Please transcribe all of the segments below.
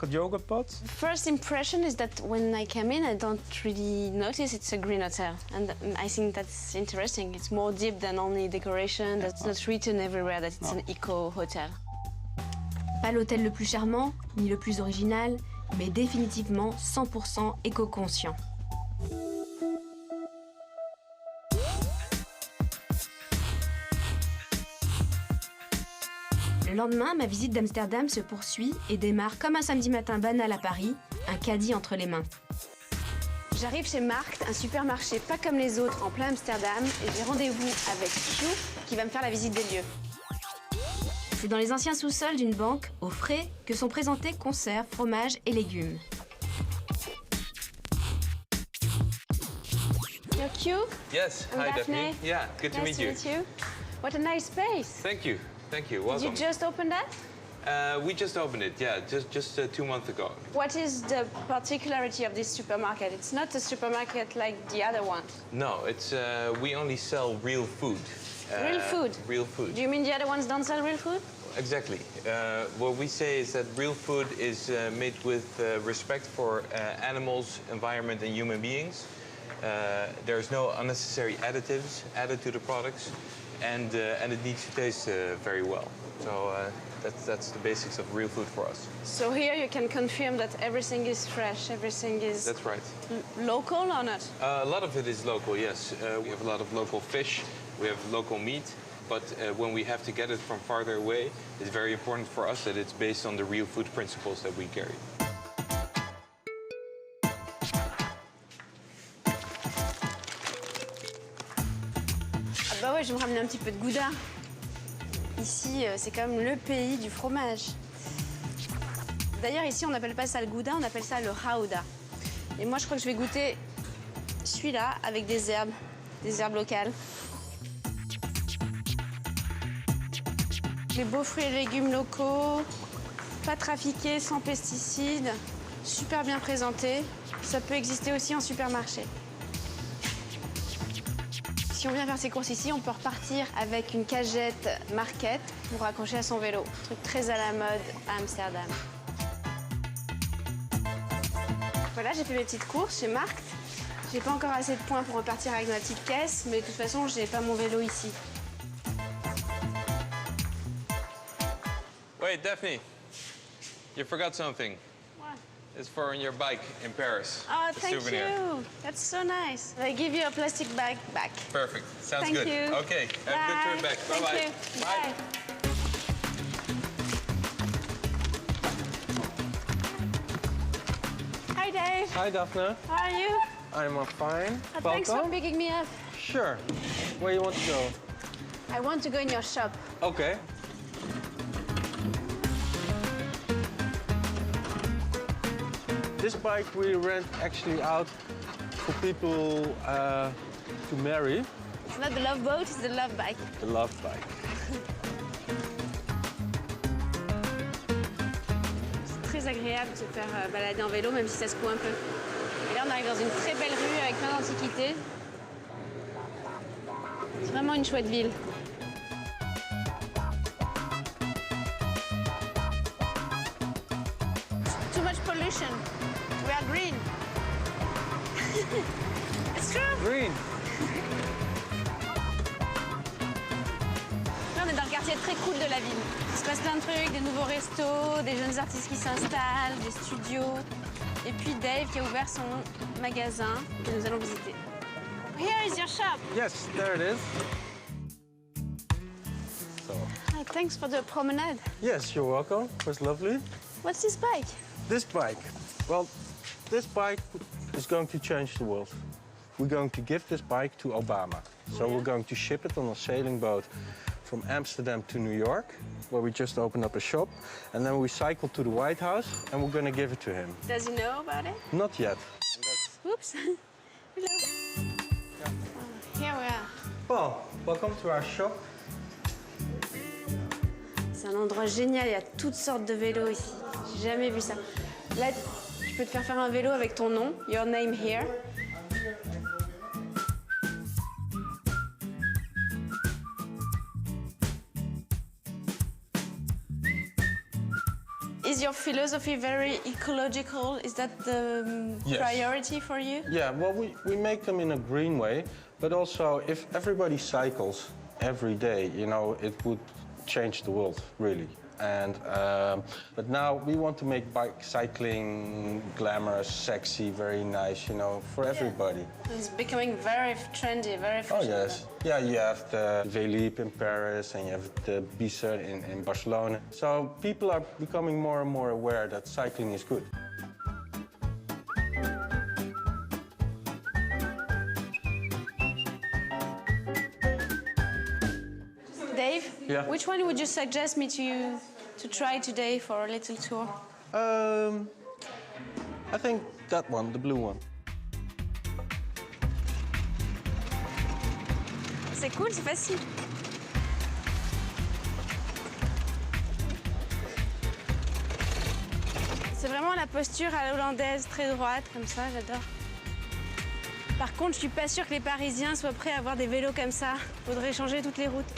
Yogurt pot? First impression is that when I came in, I don't really notice it's a green hotel. And I think that's interesting. It's more deep than only decoration. That's not written everywhere that it's an eco-hotel. Pas l'hôtel le plus charmant, ni le plus original, mais définitivement 100% éco-conscient. Le lendemain, ma visite d'Amsterdam se poursuit et démarre comme un samedi matin banal à Paris, un caddie entre les mains. J'arrive chez Markt, un supermarché pas comme les autres en plein Amsterdam, et j'ai rendez-vous avec Q qui va me faire la visite des lieux. C'est dans les anciens sous-sols d'une banque, au frais, que sont présentés conserves, fromages et légumes. You're Q? Yes, I'm hi Daphne. Daphne. Yeah, good to Nice meet you. What a nice space. Thank you, thank you. Did Welcome. you just open that? We just opened it, yeah, just 2 months ago. What is the particularity of this supermarket? It's not a supermarket like the other ones. No, it's we only sell real food. Real food? Real food. Do you mean the other ones don't sell real food? Exactly. What we say is that real food is made with respect for animals, environment, and human beings. There's no unnecessary additives added to the products, and it needs to taste very well. So that's the basics of real food for us. So here you can confirm that everything is fresh, everything is That's right. Local or not? A lot of it is local, yes. We have a lot of local fish, we have local meat, but when we have to get it from farther away, it's very important for us that it's based on the real food principles that we carry. Ah bah ouais, je vais me ramener un petit peu de gouda. Ici, c'est quand même le pays du fromage. D'ailleurs, ici, on n'appelle pas ça le gouda, on appelle ça le rauda. Et moi, je crois que je vais goûter celui-là avec des herbes locales. Les beaux fruits et légumes locaux, pas trafiqués, sans pesticides, super bien présentés. Ça peut exister aussi en supermarché. Si on vient faire ses courses ici, on peut repartir avec une cagette Market pour accrocher à son vélo. Truc très à la mode à Amsterdam. Voilà, j'ai fait mes petites courses chez Markt. J'ai pas encore assez de points pour repartir avec ma petite caisse, mais de toute façon, j'ai pas mon vélo ici. Wait, Daphne, you forgot something. What? It's for your bike in Paris. Oh, A thank souvenir. you. That's so nice. They give you a plastic bag back. Perfect. Sounds Thank good. you. Okay, have a good trip back. Thank Bye-bye. you. Bye. Hi, Dave. Hi, Daphne. How are you? I'm fine. Thanks for Welcome. picking me up. Sure. Where you want to go? I want to go in your shop. Okay. This bike we rent actually out for people to marry. It's not the love boat, it's the love bike. The love bike. C'est très agréable de se faire balader en vélo, même si ça secoue un peu. Et là, on arrive dans une très belle rue avec plein d'antiquités. C'est vraiment une chouette ville. Too much pollution. We are green. It's true. Green. Là, on est dans le quartier très cool de la ville. Il se passe plein de trucs, des nouveaux restos, des jeunes artistes qui s'installent, des studios. Et puis Dave qui a ouvert son magasin que nous allons visiter. Here is your shop. Yes, there it is. So, Oh, thanks for the promenade. yes, you're welcome. It was lovely. What's this bike? This bike. Well, this bike is going to change the world. We're going to give this bike to Obama. So we're going to ship it on a sailing boat from Amsterdam to New York, where we just opened up a shop. And then we cycle to the White House and we're going to give it to him. Does he know about it? Not yet. Oops. Hello. Here we are. Well, welcome to our shop. C'est un endroit génial, il y a toutes sortes de vélos ici. J'ai jamais vu ça. Là, tu peux te faire un vélo avec ton nom, your name here. Is your philosophy very ecological? Is that the Yes. priority for you? Yeah, well, we make them in a green way, but also if everybody cycles every day, you know, it would change the world, really. And but now we want to make bike cycling glamorous, sexy, very nice, you know, for everybody. It's becoming very trendy, very Oh fashionable. yes, yeah. You have the Velib in Paris, and you have the Bicêtre in Barcelona. So people are becoming more and more aware that cycling is good. Dave, Yeah. which one would you suggest me to try today for a little tour? I think that one, the blue one. C'est cool, c'est facile. C'est vraiment la posture à la hollandaise, très droite, comme ça, j'adore. Par contre, je suis pas sûre que les Parisiens soient prêts à avoir des vélos comme ça. Faudrait changer toutes les routes.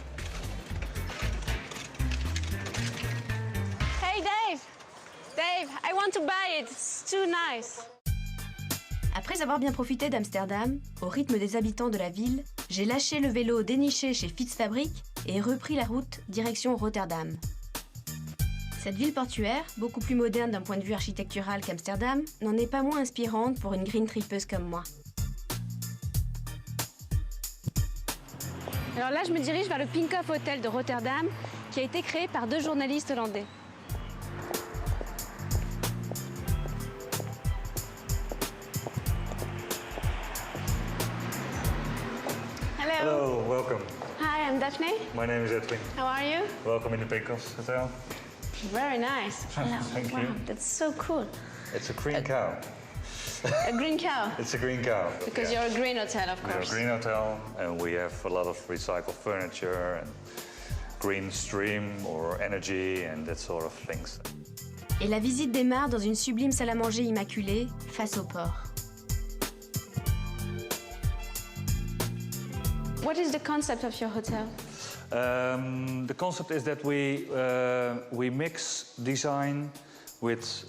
Hey Dave! Dave, I want to buy it. It's too nice. Après avoir bien profité d'Amsterdam, au rythme des habitants de la ville, j'ai lâché le vélo déniché chez Fitzfabric et repris la route direction Rotterdam. Cette ville portuaire, beaucoup plus moderne d'un point de vue architectural qu'Amsterdam, n'en est pas moins inspirante pour une green tripeuse comme moi. Alors là, je me dirige vers le Pinkhoff Hotel de Rotterdam, qui a été créé par 2 journalistes hollandais. Hello. Hello, welcome. Hi, I'm Daphne. My name is Edwin. How are you? Welcome in the Pinkhoff Hotel. Very nice. Hello. Thank wow, you. that's so cool. It's a green cow. A green cow. It's a green cow. Because yeah. you're a green hotel, of We're a course. green hotel and we have a lot of recycled furniture and green stream or energy and that sort of things. Et la visite démarre dans une sublime salle à manger immaculée, face au port. What is the concept of your hotel? The concept is that we mix design with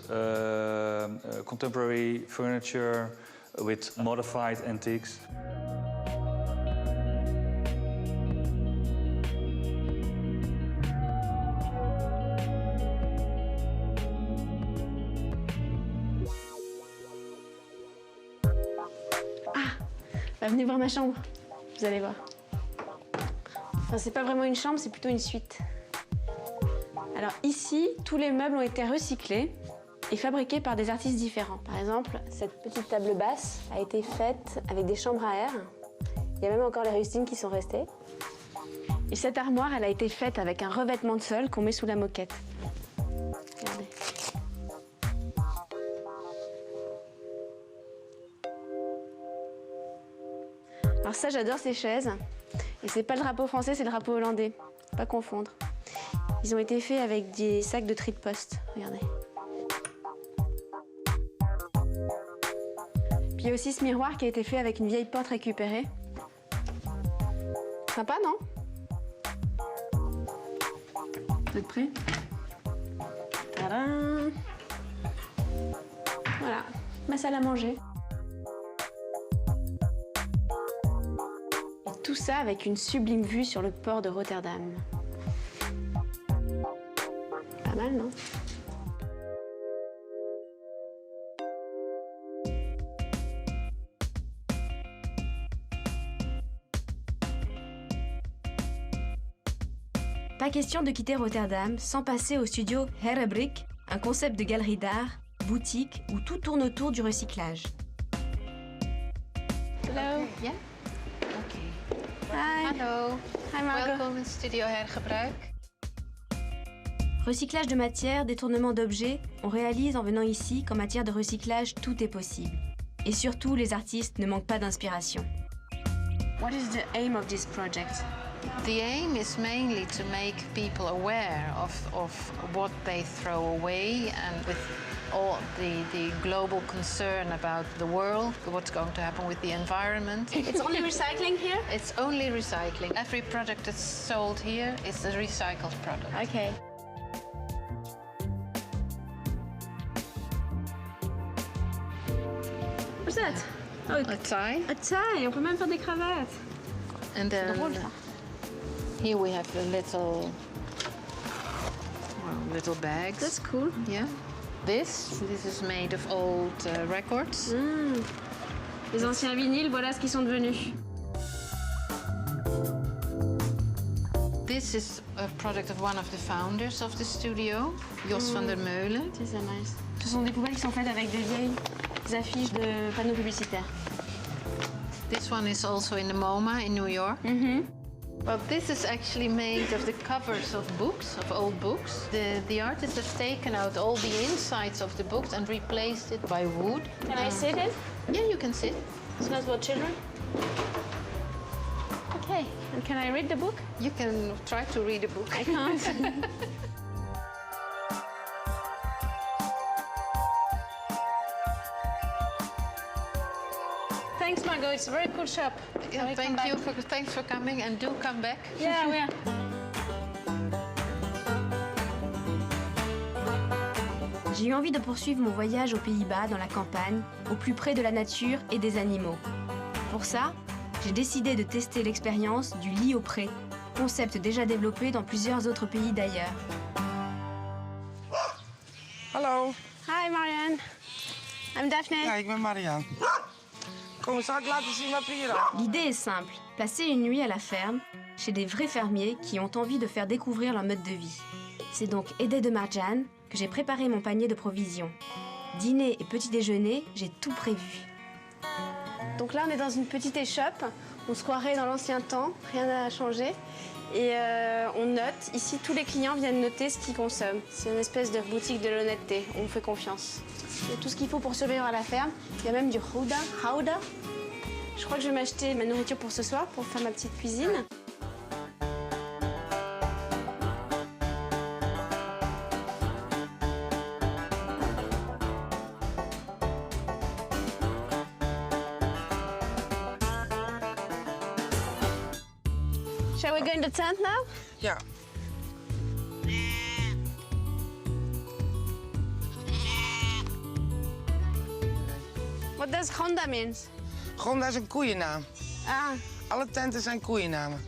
contemporary furniture, with modified antiques. Venez voir ma chambre, vous allez voir. Enfin, c'est pas vraiment une chambre, c'est plutôt une suite. Alors ici, tous les meubles ont été recyclés et fabriqués par des artistes différents. Par exemple, cette petite table basse a été faite avec des chambres à air. Il y a même encore les rustines qui sont restées. Et cette armoire, elle a été faite avec un revêtement de sol qu'on met sous la moquette. Regardez. Alors ça, j'adore ces chaises. Et c'est pas le drapeau français, c'est le drapeau hollandais. Faut pas confondre. Ils ont été faits avec des sacs de tri de poste. Regardez. Puis il y a aussi ce miroir qui a été fait avec une vieille porte récupérée. Sympa, non? Vous êtes prêts? Tadam! Voilà, ma salle à manger. Et tout ça avec une sublime vue sur le port de Rotterdam. Pas mal, non? Pas question de quitter Rotterdam sans passer au studio Herrebrik, un concept de galerie d'art, boutique où tout tourne autour du recyclage. Hello. Yeah? Okay. Hi. Hallo. Hi, Margot. Welkom in Studio Hergebruik. Recyclage de matière, détournement d'objets, on réalise en venant ici qu'en matière de recyclage, tout est possible. Et surtout, les artistes ne manquent pas d'inspiration. What is the aim of this project? The aim is mainly to make people aware of what they throw away, and with all the global concern about the world, what's going to happen with the environment. It's only recycling here? It's only recycling. Every product that's sold here is a recycled product. Okay. What's that? Oh, A tie. a tie. On peut même faire des cravates. And then drôle, ça. here we have the little bags. That's cool. Yeah. This is made of old records. Les anciens vinyles, voilà ce qu'ils sont devenus. This is a product of one of the founders of the studio, Jos van der Meulen. C'est nice. Ce sont des poubelles qui sont faites avec de vieilles affiches de panneaux publicitaires. This one is also in the MoMA in New York. Well, this is actually made of the covers of books, of old books. The artists have taken out all the insides of the books and replaced it by wood. Can I sit in? Yeah, you can sit. It's not for children? Okay. And can I read the book? You can try to read a book. I can't. Thanks, Margot. It's a very cool shop. Yeah, I come thanks for coming, and do come back. Yeah, yeah. J'ai eu envie de poursuivre mon voyage aux Pays-Bas, dans la campagne, au plus près de la nature et des animaux. Pour ça, j'ai décidé de tester l'expérience du lit au pré, concept déjà développé dans plusieurs autres pays d'ailleurs. Hallo, Hi, Marianne. I'm Daphne. ja, ik ben Marianne. Kom, zal ik laten zien wat we hier hebben? L'idée est simple, passer une nuit à la ferme, chez des vrais fermiers qui ont envie de faire découvrir leur mode de vie. C'est donc aidé de Marjane que j'ai préparé mon panier de provisions. Dîner et petit déjeuner, j'ai tout prévu. Donc là, on est dans une petite échoppe. On se croirait dans l'ancien temps, rien n'a changé. Et on note. Ici, tous les clients viennent noter ce qu'ils consomment. C'est une espèce de boutique de l'honnêteté. On fait confiance. Il y a tout ce qu'il faut pour survivre à la ferme. Il y a même du houda. Je crois que je vais m'acheter ma nourriture pour ce soir, pour faire ma petite cuisine. Shall we go in the tent now? Ja. What does Honda mean? Gonda is een koeiennaam. Ah, Alle tenten zijn koeiennamen.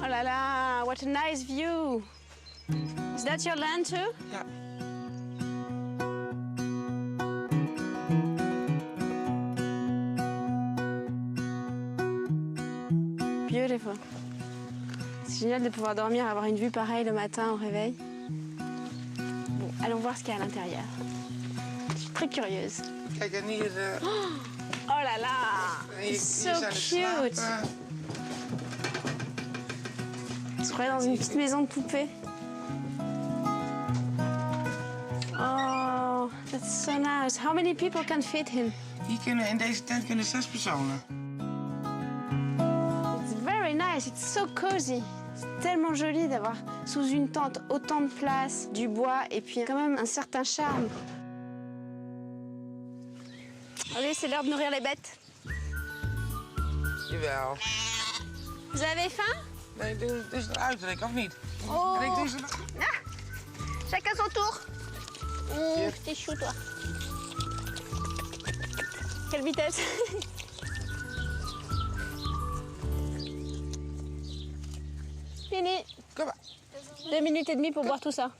oh là là, what a nice view. Is that your land too? Ja. Beautiful. C'est génial de pouvoir dormir, avoir une vue pareille le matin au réveil. Bon, allons voir ce qu'il y a à l'intérieur. Je suis très curieuse. Kijk, en hier, Oh là là, hier, it's so hier zijn de cute. slapen. On se croirait dans une petite maison de poupée. Oh, that's so nice. How many people can fit in? In deze tent kunnen 6 personen. It's very nice, it's so cozy. C'est tellement joli d'avoir sous une tente autant de place, du bois et puis quand même un certain charme. Allez, c'est l'heure de nourrir les bêtes. Jawel. Vous avez faim? Nee, doe ze eruit, Rick, of niet? Oh. Rick, doe ze Chacun son tour. T'es chou, toi. Quelle vitesse. Fini. Kom maar. 2 minutes et demie pour boire tout ça.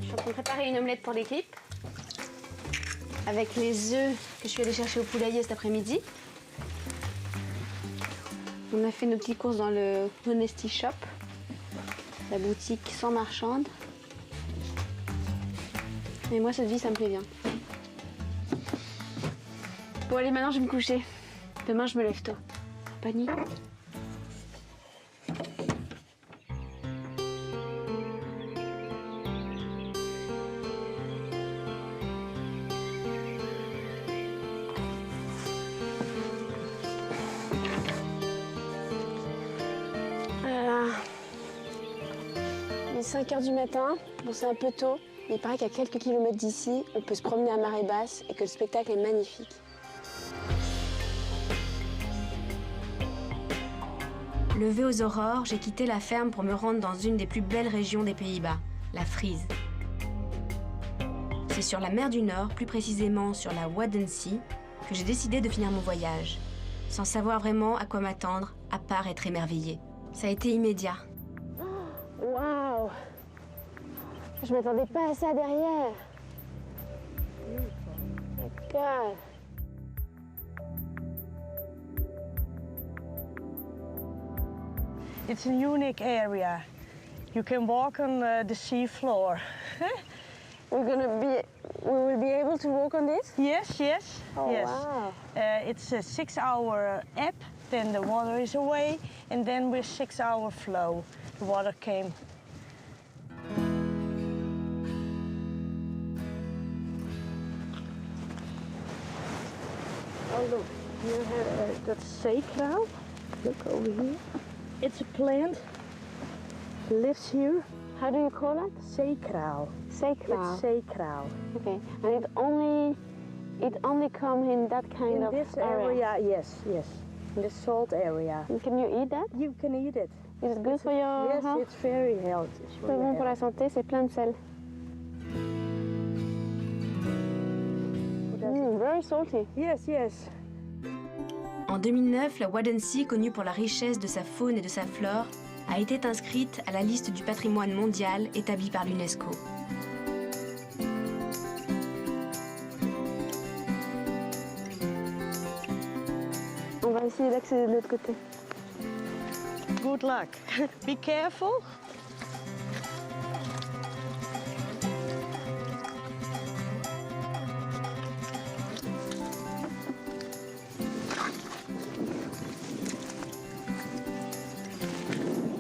Je suis en train de préparer une omelette pour l'équipe. Avec les œufs que je suis allée chercher au poulailler cet après-midi. On a fait nos petites courses dans le Honesty Shop, la boutique sans marchande. Et moi, cette vie, ça me plaît bien. Bon, allez, maintenant, je vais me coucher. Demain, je me lève tôt. Pas de nuit. Il est 5 h du matin. Bon, c'est un peu tôt. Mais il paraît qu'à quelques kilomètres d'ici, on peut se promener à marée basse et que le spectacle est magnifique. Levée aux aurores, j'ai quitté la ferme pour me rendre dans une des plus belles régions des Pays-Bas, la Frise. C'est sur la mer du Nord, plus précisément sur la Wadden Sea, que j'ai décidé de finir mon voyage, sans savoir vraiment à quoi m'attendre, à part être émerveillée. Ça a été immédiat. Waouh! Je m'attendais pas à ça derrière. Oh God. It's a unique area. You can walk on the sea floor. We will be able to walk on this? Yes, yes, Oh, yes. wow. It's a 6-hour ebb, then the water is away, and then with 6-hour flow, the water came. Oh look, here that's sacral. Look over here. It's a plant. Lives here. How do you call it? Sacral. Sacral. It's sacral. Okay. And it only comes in that kind In of this area, yes, yes. In the salt area. And can you eat that? You can eat it. Is it good for your Yes, health? it's very healthy. It's C'est very bon pour la healthy. santé, c'est plein de sel. Very salty. Yes, yes. En 2009, la Wadden Sea, connue pour la richesse de sa faune et de sa flore, a été inscrite à la liste du patrimoine mondial établie par l'UNESCO. On va essayer d'accéder de l'autre côté. Good luck. Be careful.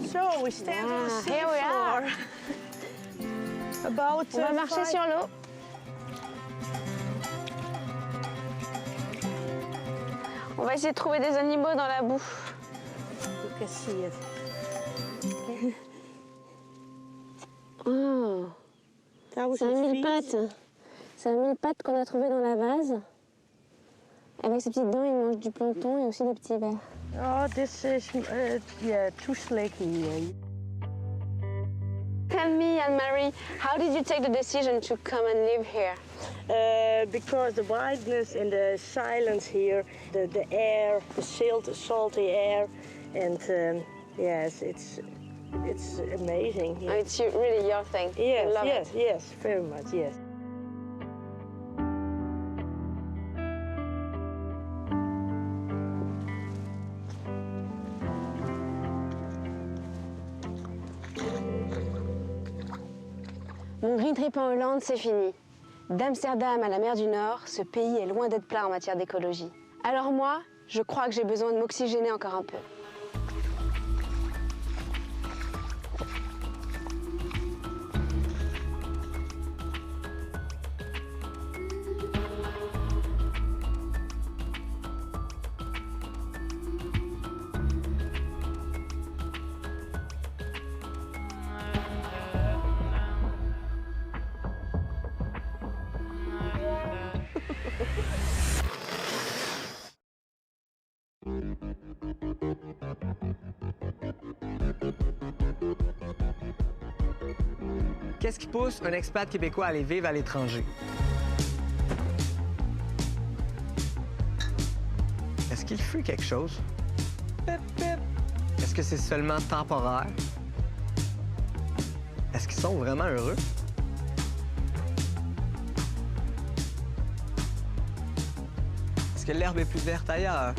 So we stand on the Ah, sea here we are. floor. About On va marcher sur l'eau. On va essayer de trouver des animaux dans la boue. You can see it. Oh, That was c'est un its mille feet. pattes. C'est un mille pattes qu'on a trouvé dans la vase. Avec ses petites dents, il mange du plancton et aussi des petits vers. Oh, this is yeah, too slicky. Tell me, Anne-Marie, how did you take the decision to come and live here? Because the wideness and the silence here, the air, the salty air, and yes, it's amazing. Oh, it's really your thing. You Yes, love yes, it. yes, very much, yes. Mon green trip en Hollande, c'est fini. D'Amsterdam à la mer du Nord, ce pays est loin d'être plat en matière d'écologie. Alors moi, je crois que j'ai besoin de m'oxygéner encore un peu. Qu'est-ce qui pousse un expat québécois à aller vivre à l'étranger? Est-ce qu'il fuit quelque chose? Pip, pip. Est-ce que c'est seulement temporaire? Est-ce qu'ils sont vraiment heureux? Est-ce que l'herbe est plus verte ailleurs?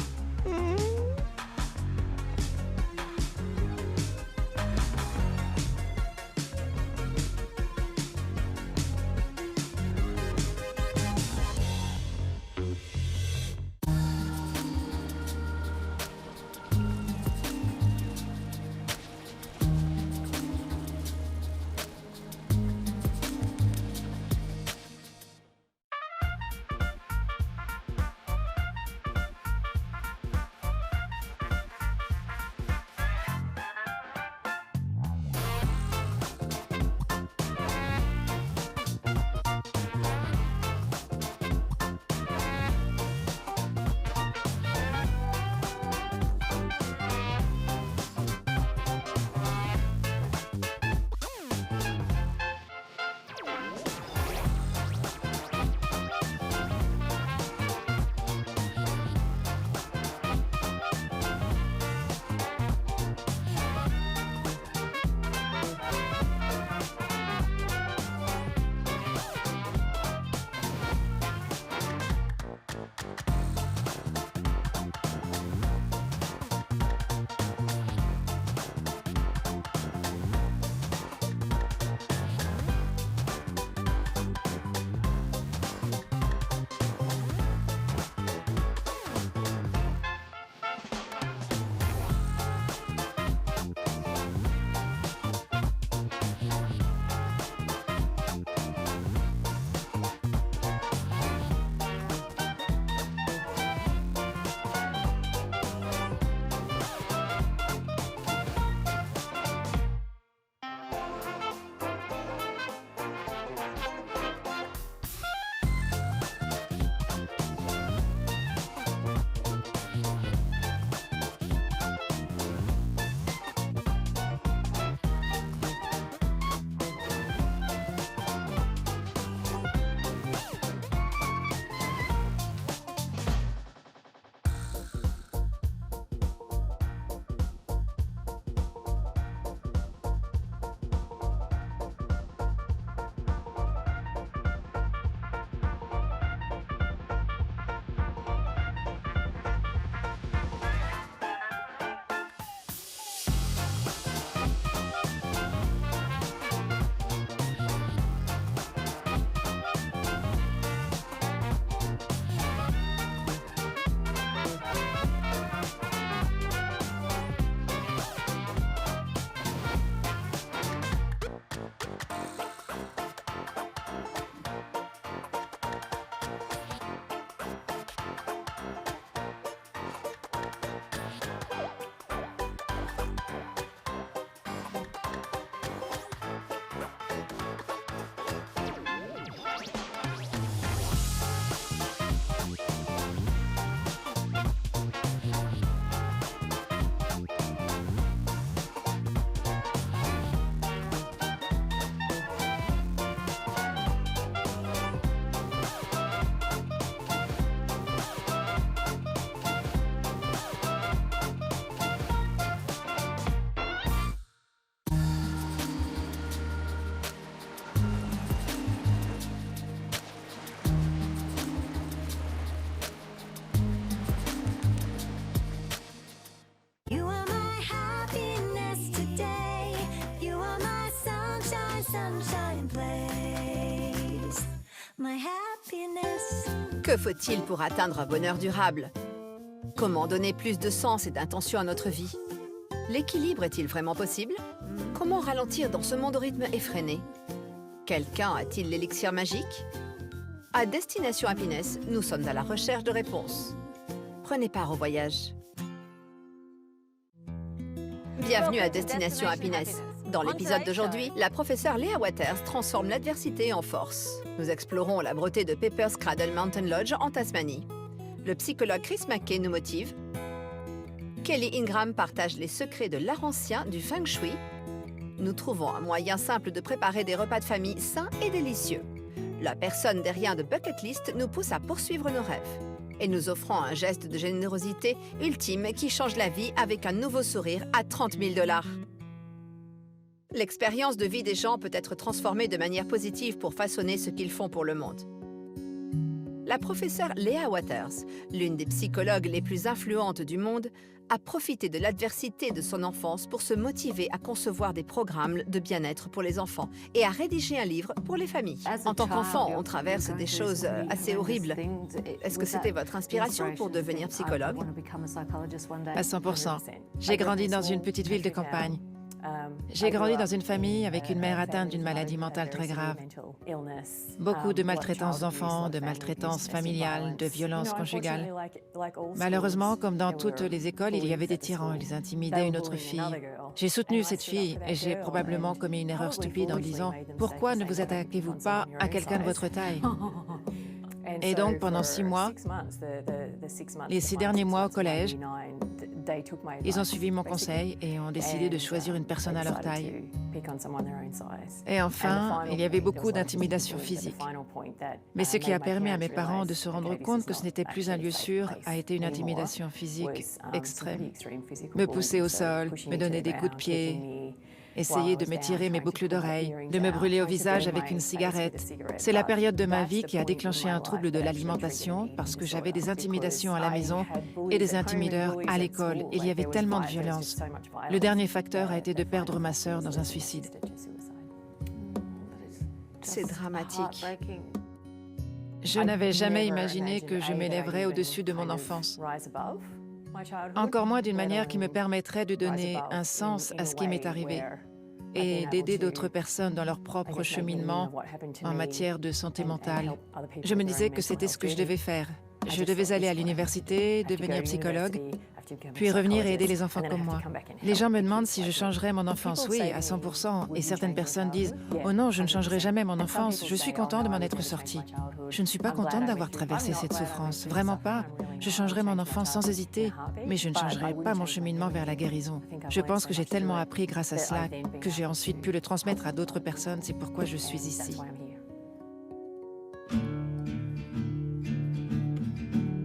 my sunshine place, my happiness. Que faut-il pour atteindre un bonheur durable? Comment donner plus de sens et d'intention à notre vie? L'équilibre est-il vraiment possible? Comment ralentir dans ce monde au rythme effréné? Quelqu'un a-t-il l'élixir magique? À Destination Happiness, nous sommes à la recherche de réponses. Prenez part au voyage. Bienvenue à Destination Happiness. Dans l'épisode d'aujourd'hui, la professeure Leah Waters transforme l'adversité en force. Nous explorons la beauté de Pepper's Cradle Mountain Lodge en Tasmanie. Le psychologue Chris McKay nous motive. Kelly Ingram partage les secrets de l'art ancien du feng shui. Nous trouvons un moyen simple de préparer des repas de famille sains et délicieux. La personne derrière de Bucket List nous pousse à poursuivre nos rêves. Et nous offrons un geste de générosité ultime qui change la vie avec un nouveau sourire à 30 000 $. L'expérience de vie des gens peut être transformée de manière positive pour façonner ce qu'ils font pour le monde. La professeure Leah Waters, l'une des psychologues les plus influentes du monde, a profité de l'adversité de son enfance pour se motiver à concevoir des programmes de bien-être pour les enfants et à rédiger un livre pour les familles. En tant qu'enfant, on traverse des choses assez horribles. Est-ce que c'était votre inspiration pour devenir psychologue? À 100%. J'ai grandi dans une petite ville de campagne. J'ai grandi dans une famille avec une mère atteinte d'une maladie mentale très grave. Beaucoup de maltraitance d'enfants, de maltraitance familiale, de violence conjugale. Malheureusement, comme dans toutes les écoles, il y avait des tyrans. Ils intimidaient une autre fille. J'ai soutenu cette fille et j'ai probablement commis une erreur stupide en disant « Pourquoi ne vous attaquez-vous pas à quelqu'un de votre taille ?» Et donc, pendant 6 mois, les 6 derniers mois au collège, ils ont suivi mon conseil et ont décidé de choisir une personne à leur taille. Et enfin, il y avait beaucoup d'intimidation physique. Mais ce qui a permis à mes parents de se rendre compte que ce n'était plus un lieu sûr a été une intimidation physique extrême. Me pousser au sol, me donner des coups de pied, essayer de m'étirer mes boucles d'oreilles, de me brûler au visage avec une cigarette. C'est la période de ma vie qui a déclenché un trouble de l'alimentation parce que j'avais des intimidations à la maison et des intimideurs à l'école. Il y avait tellement de violence. Le dernier facteur a été de perdre ma sœur dans un suicide. C'est dramatique. Je n'avais jamais imaginé que je m'élèverais au-dessus de mon enfance. Encore moins d'une manière qui me permettrait de donner un sens à ce qui m'est arrivé et d'aider d'autres personnes dans leur propre cheminement en matière de santé mentale. Je me disais que c'était ce que je devais faire. Je devais aller à l'université, devenir psychologue, puis revenir et aider les enfants comme moi. Les gens me demandent si je changerais mon enfance. Oui, à 100%. Et certaines personnes disent « Oh non, je ne changerai jamais mon enfance. Je suis content de m'en être sortie. » Je ne suis pas contente d'avoir traversé cette souffrance. Vraiment pas. Je changerai mon enfance sans hésiter, mais je ne changerai pas mon cheminement vers la guérison. Je pense que j'ai tellement appris grâce à cela que j'ai ensuite pu le transmettre à d'autres personnes. C'est pourquoi je suis ici.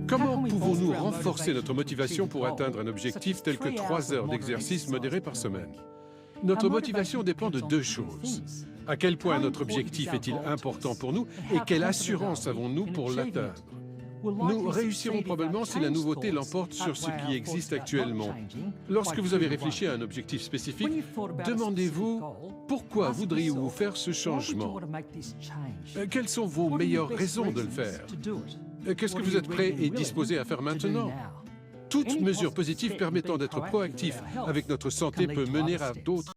Comment pouvons-nous renforcer notre motivation pour atteindre un objectif tel que 3 heures d'exercice modéré par semaine? Notre motivation dépend de 2 choses. À quel point notre objectif est-il important pour nous et quelle assurance avons-nous pour l'atteindre? Nous réussirons probablement si la nouveauté l'emporte sur ce qui existe actuellement. Lorsque vous avez réfléchi à un objectif spécifique, demandez-vous pourquoi voudriez-vous faire ce changement? Quelles sont vos meilleures raisons de le faire? Qu'est-ce que vous êtes prêt et disposé à faire maintenant? Toute mesure positive permettant d'être proactif avec notre santé peut mener à d'autres